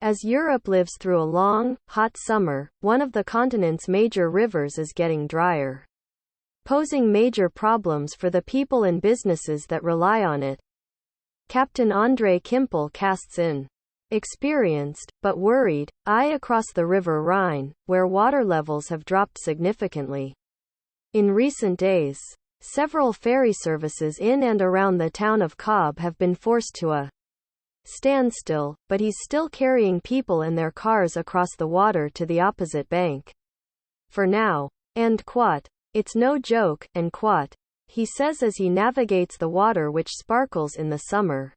As Europe lives through a long, hot summer, one of the continent's major rivers is getting drier, posing major problems for the people and businesses that rely on it. Captain André Kimpel casts an experienced, but worried, eye across the river Rhine, where water levels have dropped significantly. In recent days, several ferry services in and around the town of Cobb have been forced to a standstill, but he's still carrying people and their cars across the water to the opposite bank. For now. And quote, it's no joke, and quote, he says as he navigates the water which sparkles in the summer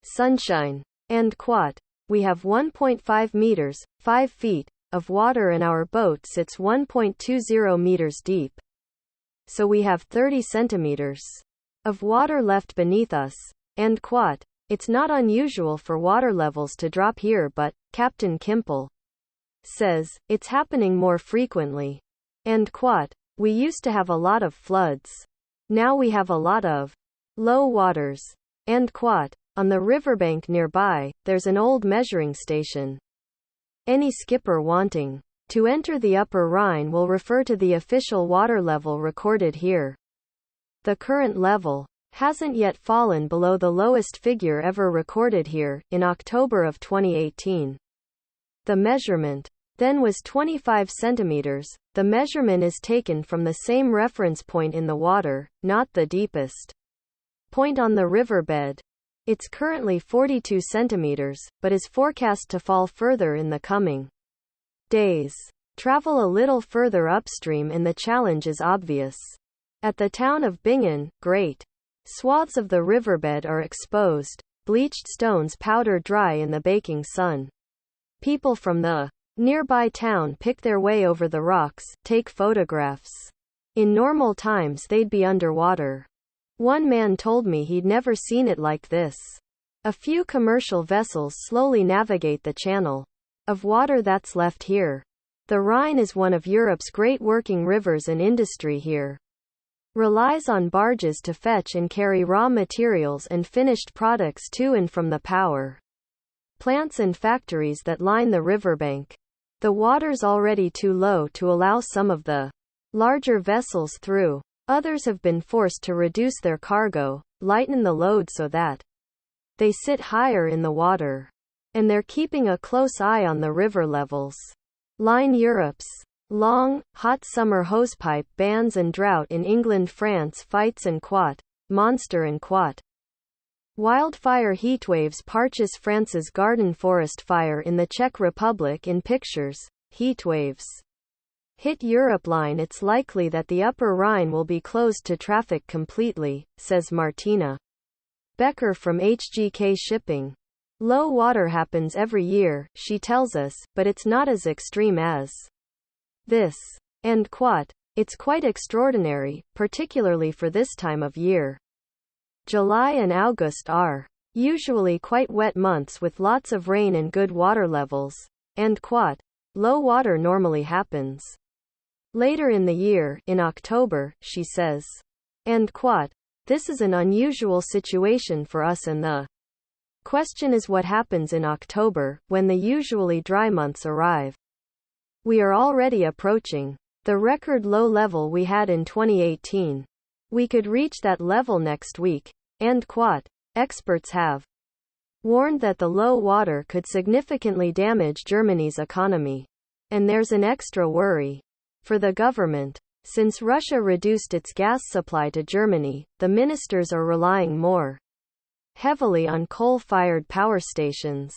sunshine. And quote, we have 1.5 meters, 5 feet, of water and our boat sits 1.20 meters deep. So we have 30 centimeters of water left beneath us. End quote. It's not unusual for water levels to drop here, but, Captain Kimpel says, it's happening more frequently. End quote. We used to have a lot of floods. Now we have a lot of low waters. End quote. On the riverbank nearby, there's an old measuring station. Any skipper wanting to enter the Upper Rhine will refer to the official water level recorded here. The current level hasn't yet fallen below the lowest figure ever recorded here, in October of 2018. The measurement then was 25 centimeters. The measurement is taken from the same reference point in the water, not the deepest point on the riverbed. It's currently 42 centimeters, but is forecast to fall further in the coming days. Travel a little further upstream and the challenge is obvious. At the town of Bingen, great swaths of the riverbed are exposed, bleached stones powder dry in the baking sun. People from the nearby town pick their way over the rocks, take photographs. In normal times they'd be underwater. One man told me he'd never seen it like this. A few commercial vessels slowly navigate the channel of water that's left here. The Rhine is one of Europe's great working rivers, and industry here relies on barges to fetch and carry raw materials and finished products to and from the power plants and factories that line the riverbank. The water's already too low to allow some of the larger vessels through. Others have been forced to reduce their cargo, lighten the load so that they sit higher in the water. And they're keeping a close eye on the river levels. Line Europe's long, hot summer hosepipe bans and drought in England. France fights and quote, monster and quote. Wildfire heatwaves parches. France's garden forest fire in the Czech Republic in pictures. Heatwaves hit Europe. Line it's likely that the Upper Rhine will be closed to traffic completely, says Martina Becker from HGK Shipping. Low water happens every year, she tells us, but it's not as extreme as this. End quote. It's quite extraordinary, particularly for this time of year. July and August are usually quite wet months with lots of rain and good water levels. End quote. Low water normally happens later in the year, in October, she says. End quote. This is an unusual situation for us, and the question is what happens in October, when the usually dry months arrive. We are already approaching the record low level we had in 2018. We could reach that level next week. End quote. Experts have warned that the low water could significantly damage Germany's economy. And there's an extra worry for the government. Since Russia reduced its gas supply to Germany, the ministers are relying more heavily on coal-fired power stations.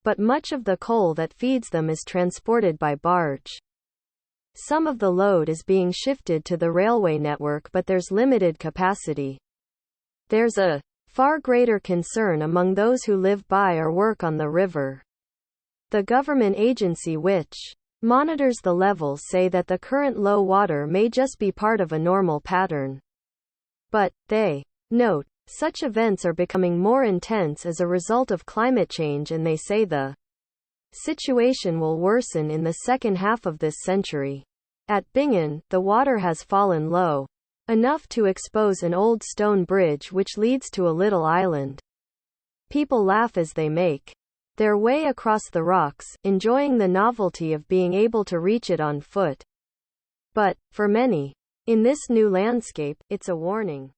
But much of the coal that feeds them is transported by barge. Some of the load is being shifted to the railway network, but there's limited capacity. There's a far greater concern among those who live by or work on the river. The government agency which monitors the levels say that the current low water may just be part of a normal pattern. But, they note, such events are becoming more intense as a result of climate change, and they say the situation will worsen in the second half of this century. At Bingen, the water has fallen low enough to expose an old stone bridge which leads to a little island. People laugh as they make their way across the rocks, enjoying the novelty of being able to reach it on foot. But, for many, in this new landscape, it's a warning.